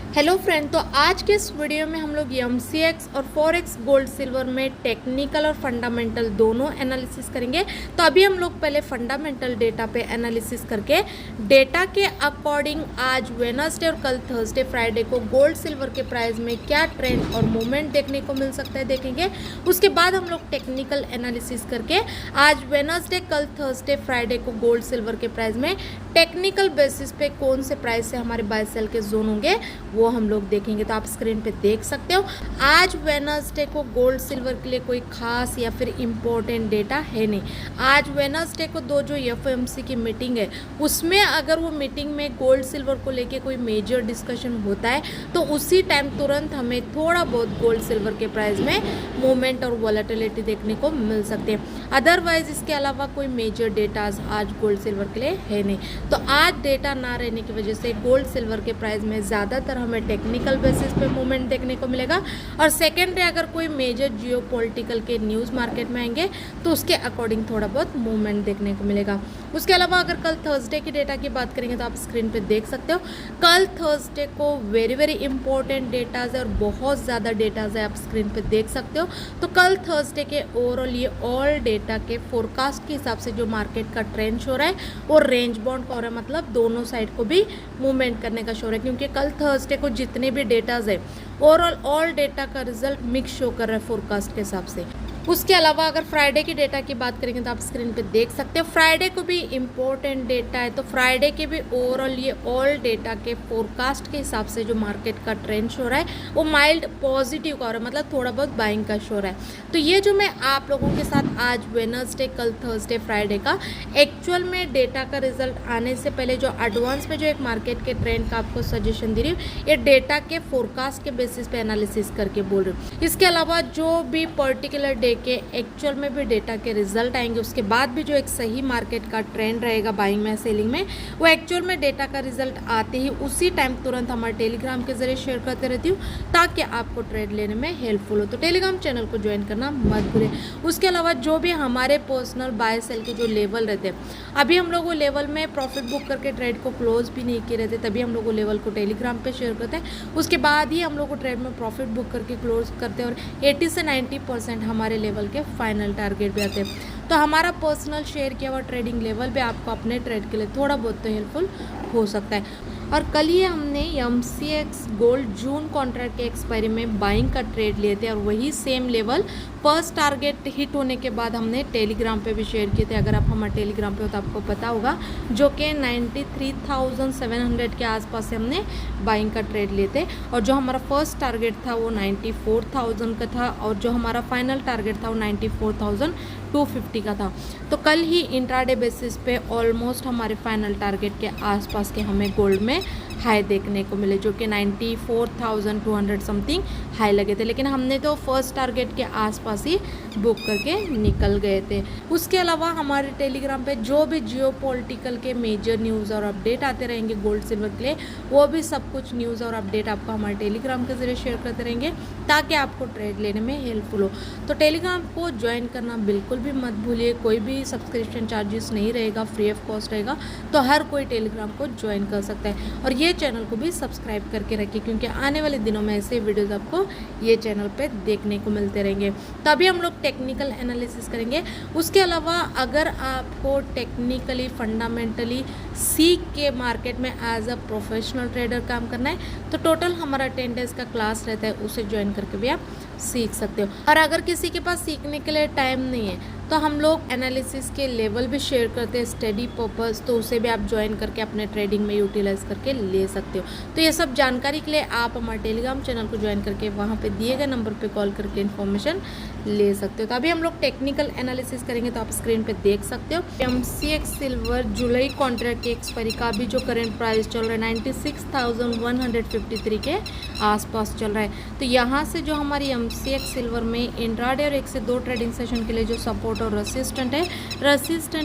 Hello friend, तो आज के इस वीडियो में हम लोग MCX और फॉरेक्स गोल्ड सिल्वर में टेक्निकल और फंडामेंटल दोनों एनालिसिस करेंगे। तो अभी हम लोग पहले फंडामेंटल डेटा पे एनालिसिस करके डेटा के अकॉर्डिंग आज वेडनेसडे और कल थर्सडे फ्राइडे को गोल्ड सिल्वर के प्राइस में क्या ट्रेंड और मूवमेंट देखने को मिल सकता है देखेंगे। उसके बाद हम लोग टेक्निकल एनालिसिस करके आज वेडनेसडे कल थर्सडे फ्राइडे को गोल्ड सिल्वर के प्राइस में टेक्निकल बेसिस पे कौन से प्राइस से हमारे बाय सेल के जोन होंगे वो हम लोग देखेंगे। तो आप स्क्रीन पे देख सकते हो आज वेडनेसडे को गोल्ड सिल्वर के लिए कोई खास या फिर इम्पोर्टेंट डेटा है नहीं। आज वेडनेसडे को दो जो FOMC की मीटिंग है उसमें अगर वो मीटिंग में गोल्ड सिल्वर को लेके कोई मेजर डिस्कशन होता है तो उसी टाइम तुरंत हमें थोड़ा बहुत गोल्ड सिल्वर के प्राइस में मूवमेंट और वॉलेटिलिटी देखने को मिल सकते हैं। अदरवाइज इसके अलावा कोई मेजर डेटाज आज गोल्ड सिल्वर के लिए है नहीं। तो आज डेटा ना रहने की वजह से गोल्ड सिल्वर के प्राइस में ज़्यादातर हमें टेक्निकल बेसिस पे मूवमेंट देखने को मिलेगा और सेकेंडरी अगर कोई मेजर जियोपॉलिटिकल के न्यूज़ मार्केट में आएंगे तो उसके अकॉर्डिंग थोड़ा बहुत मूवमेंट देखने को मिलेगा। उसके अलावा अगर कल थर्सडे की डेटा की बात करेंगे तो आप स्क्रीन पे देख सकते हो कल थर्सडे को वेरी इंपॉर्टेंट डेटाज है और बहुत ज़्यादा डेटाज है, आप स्क्रीन पे देख सकते हो। तो कल थर्सडे के ओवरऑल ये ऑल डेटा के फोरकास्ट के हिसाब से जो मार्केट का ट्रेंड शो रहा है वो रेंज बाउंड का हो रहा है, मतलब दोनों साइड को भी मूवमेंट करने का शो रहा है क्योंकि कल थर्सडे को जितने भी डेटाज है ओवरऑल ऑल डेटा का रिजल्ट मिक्स शो कर रहा है फोरकास्ट के हिसाब से। उसके अलावा अगर फ्राइडे की डेटा की बात करेंगे तो आप स्क्रीन पे देख सकते हो फ्राइडे को भी इम्पोर्टेंट डेटा है। तो फ्राइडे के भी ओवरऑल ये ऑल डेटा के फोरकास्ट के हिसाब से जो मार्केट का ट्रेंड शो रहा है वो माइल्ड पॉजिटिव का हो रहा है, मतलब थोड़ा बहुत बाइंग का शो रहा है। तो ये जो मैं आप लोगों के साथ आज वेडनेसडे कल थर्सडे फ्राइडे का एक्चुअल में डेटा का रिजल्ट आने से पहले जो एडवांस में जो एक मार्केट के ट्रेंड का आपको सजेशन दे रही हूँ ये डेटा के फोरकास्ट के बेसिस पे एनालिसिस करके बोल रही हूँ। इसके अलावा जो भी पर्टिकुलर डे के एक्चुअल में भी डेटा के रिजल्ट आएंगे उसके बाद भी जो एक सही मार्केट का ट्रेंड रहेगा बाइंग में सेलिंग में वो एक्चुअल में डेटा का रिजल्ट आते ही उसी टाइम तुरंत हमारे टेलीग्राम के जरिए शेयर करते रहती हूँ ताकि आपको ट्रेड लेने में हेल्पफुल हो। तो टेलीग्राम चैनल को ज्वाइन करना मत भूलें। उसके अलावा जो भी हमारे पर्सनल बाय सेल के जो लेवल रहते हैं अभी हम लोग वो लेवल में प्रॉफिट बुक करके ट्रेड को क्लोज भी नहीं किए रहते, तभी हम लोग वो लेवल को टेलीग्राम पे शेयर करते हैं। उसके बाद ही हम लोग को ट्रेड में प्रॉफिट बुक करके क्लोज करते हैं और 80 से 90% हमारे लेवल के फाइनल टारगेट भी आते हैं। तो हमारा पर्सनल शेयर किया हुआ ट्रेडिंग लेवल भी आपको अपने ट्रेड के लिए थोड़ा बहुत तो हेल्पफुल हो सकता है। और कल ही हमने MCX गोल्ड जून कॉन्ट्रैक्ट के एक्सपायरी में बाइंग का ट्रेड लिए थे और वही same level first target hit होने के बाद हमने टेलीग्राम पे भी शेयर किए थे। अगर आप हमारे टेलीग्राम पे हो तो आपको पता होगा जो कि 93,700 के आसपास से हमने बाइंग का ट्रेड लिए थे और जो हमारा फर्स्ट टारगेट था वो 94,000 का था और जो हमारा फाइनल टारगेट था वो 94,250 का था। तो कल ही इंट्राडे बेसिस पे ऑलमोस्ट हमारे फाइनल टारगेट के आसपास के हमें गोल्ड में हाई देखने को मिले जो कि 94,200 समथिंग हाई लगे थे, लेकिन हमने तो फर्स्ट टारगेट के आसपास ही बुक करके निकल गए थे। उसके अलावा हमारे टेलीग्राम पे जो भी जियोपॉलिटिकल के मेजर न्यूज़ और अपडेट आते रहेंगे गोल्ड सिल्वर के लिए वो भी सब कुछ न्यूज़ और अपडेट आपको हमारे टेलीग्राम के ज़रिए शेयर करते रहेंगे ताकि आपको ट्रेड लेने में हेल्पफुल हो। तो टेलीग्राम को ज्वाइन करना बिल्कुल भी मत भूलिए, कोई भी सब्सक्रिप्शन चार्जेस नहीं रहेगा, फ्री ऑफ कॉस्ट रहेगा। तो हर कोई टेलीग्राम को ज्वाइन कर सकता है और ये चैनल को भी सब्सक्राइब करके रखिए क्योंकि आने वाले दिनों में ऐसे वीडियोस आपको ये चैनल पे देखने को मिलते रहेंगे। तो अभी हम लोग टेक्निकल एनालिसिस करेंगे। उसके अलावा अगर आपको टेक्निकली फंडामेंटली सीख के मार्केट में एज अ प्रोफेशनल ट्रेडर काम करना है तो टोटल हमारा 10 डेज का क्लास रहता है, उसे ज्वाइन करके भी आप सीख सकते हो। और अगर किसी के पास सीखने के लिए टाइम नहीं है तो हम लोग एनालिसिस के लेवल भी शेयर करते हैं स्टडी पर्पस, तो उसे भी आप ज्वाइन करके अपने ट्रेडिंग में यूटिलाइज करके ले सकते हो। तो ये सब जानकारी के लिए आप हमारे टेलीग्राम चैनल को ज्वाइन करके वहाँ पे दिए गए नंबर पे कॉल करके इन्फॉर्मेशन ले सकते हो। तो अभी हम लोग टेक्निकल एनालिसिस करेंगे तो आप स्क्रीन पे देख सकते हो MCX सिल्वर जुलाई कॉन्ट्रैक्ट के एक्सपायरी का भी जो करंट प्राइस चल रहा है 96,153 के आसपास चल रहा है। तो यहाँ से जो हमारी MCX सिल्वर में इंट्राडे और 1 से 2 ट्रेडिंग सेशन के लिए जो सपोर्ट और रेसिस्टेंट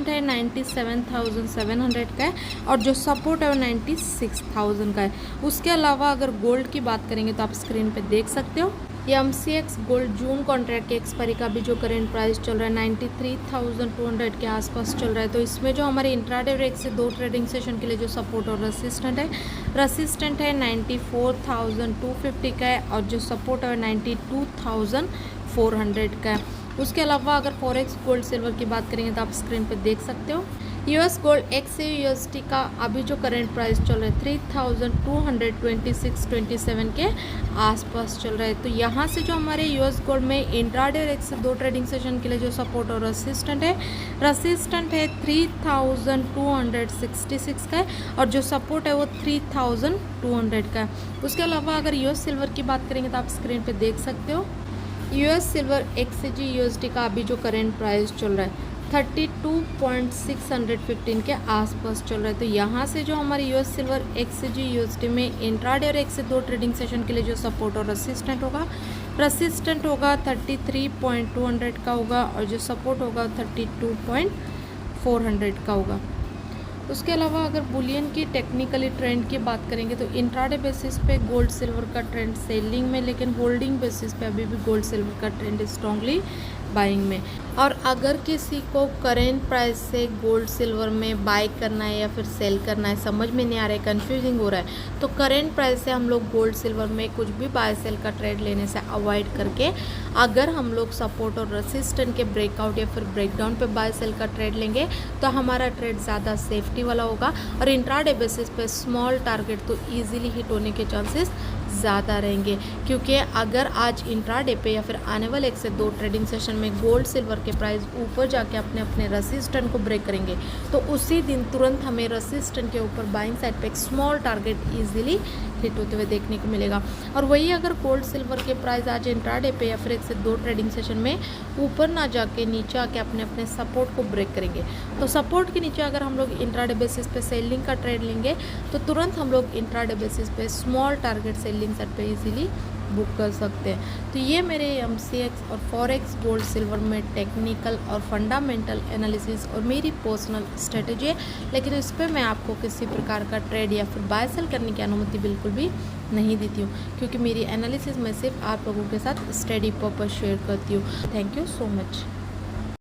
है 97,700 का है और जो सपोर्ट है वो 96,000 का है। उसके अलावा अगर गोल्ड की बात करेंगे तो आप स्क्रीन पे देख सकते हो ये MCX गोल्ड जून कॉन्ट्रैक्ट के एक्सपायरी का भी जो करेंट प्राइस चल रहा है 93,200 के आसपास चल रहा है। तो इसमें जो हमारे इंट्राडे और एक से दो ट्रेडिंग सेशन के लिए जो सपोर्ट और रेसिस्टेंट है 94,250 का है और जो सपोर्ट है 92,400 का है। उसके अलावा अगर फॉरेक्स गोल्ड सिल्वर की बात करेंगे तो आप स्क्रीन पर देख सकते हो US गोल्ड XAUSD का अभी जो करेंट प्राइस चल रहा है 3,226.27 के आसपास चल रहा है। तो यहाँ से जो हमारे US गोल्ड में इंट्राडे और एक से दो ट्रेडिंग सेशन के लिए जो सपोर्ट और रेसिस्टेंट है 3,266 का है और जो सपोर्ट है वो 3,200 का है। उसके अलावा अगर US सिल्वर की बात करेंगे तो आप स्क्रीन पे देख सकते हो US सिल्वर XAUSD का अभी जो करेंट प्राइस चल रहा है 32.615 के आसपास चल रहा है। तो यहाँ से जो हमारे US सिल्वर XAUSD में इंट्राडे और एक से दो ट्रेडिंग सेशन के लिए जो सपोर्ट और रेसिस्टेंट होगा 33.200 का होगा और जो सपोर्ट होगा 32.400 का होगा। उसके अलावा अगर बुलियन की टेक्निकली ट्रेंड की बात करेंगे तो इंट्राडे बेसिस पे गोल्ड सिल्वर का ट्रेंड सेलिंग में, लेकिन होल्डिंग बेसिस पे अभी भी गोल्ड सिल्वर का ट्रेंड स्ट्रांगली बाइंग में। और अगर किसी को करेंट प्राइस से गोल्ड सिल्वर में बाय करना है या फिर सेल करना है, समझ में नहीं आ रहा है, कंफ्यूजिंग हो रहा है, तो करेंट प्राइस से हम लोग गोल्ड सिल्वर में कुछ भी बाय सेल का ट्रेड लेने से अवॉइड करके अगर हम लोग सपोर्ट और रेसिस्टेंट के ब्रेकआउट या फिर ब्रेकडाउन पे बाय सेल का ट्रेड लेंगे तो हमारा ट्रेड ज़्यादा सेफ्टी वाला होगा और इंट्राडे बेसिस पे स्मॉल टारगेट तो ईजिली हिट होने के चांसेस ज़्यादा रहेंगे। क्योंकि अगर आज इंट्राडे पे या फिर आने वाले एक से दो ट्रेडिंग सेशन में गोल्ड सिल्वर के प्राइस ऊपर जाके अपने रेसिस्टेंट को ब्रेक करेंगे तो उसी दिन तुरंत हमें रेसिस्टेंट के ऊपर बाइंग साइड पे एक स्मॉल टारगेट इजीली हिट होते हुए देखने को मिलेगा। और वही अगर गोल्ड सिल्वर के प्राइस आज इंट्राडे पे या फिर एक से दो ट्रेडिंग सेशन में ऊपर ना जाके नीचे आके अपने सपोर्ट को ब्रेक करेंगे तो सपोर्ट के नीचे अगर हम लोग इंट्राडे बेसिस पे सेलिंग का ट्रेड लेंगे तो तुरंत हम लोग इंट्राडे बेसिस पे स्मॉल टारगेट सेलिंग सेट पे इजीली बुक कर सकते हैं। तो ये मेरे MCX और फॉरेक्स गोल्ड सिल्वर में टेक्निकल और फंडामेंटल एनालिसिस और मेरी पर्सनल स्ट्रेटजी है, लेकिन इस पर मैं आपको किसी प्रकार का ट्रेड या फिर बाय सेल करने की अनुमति बिल्कुल भी नहीं देती हूँ, क्योंकि मेरी एनालिसिस मैं सिर्फ आप लोगों के साथ स्टडी पर्पस शेयर करती हूँ। Thank you so much.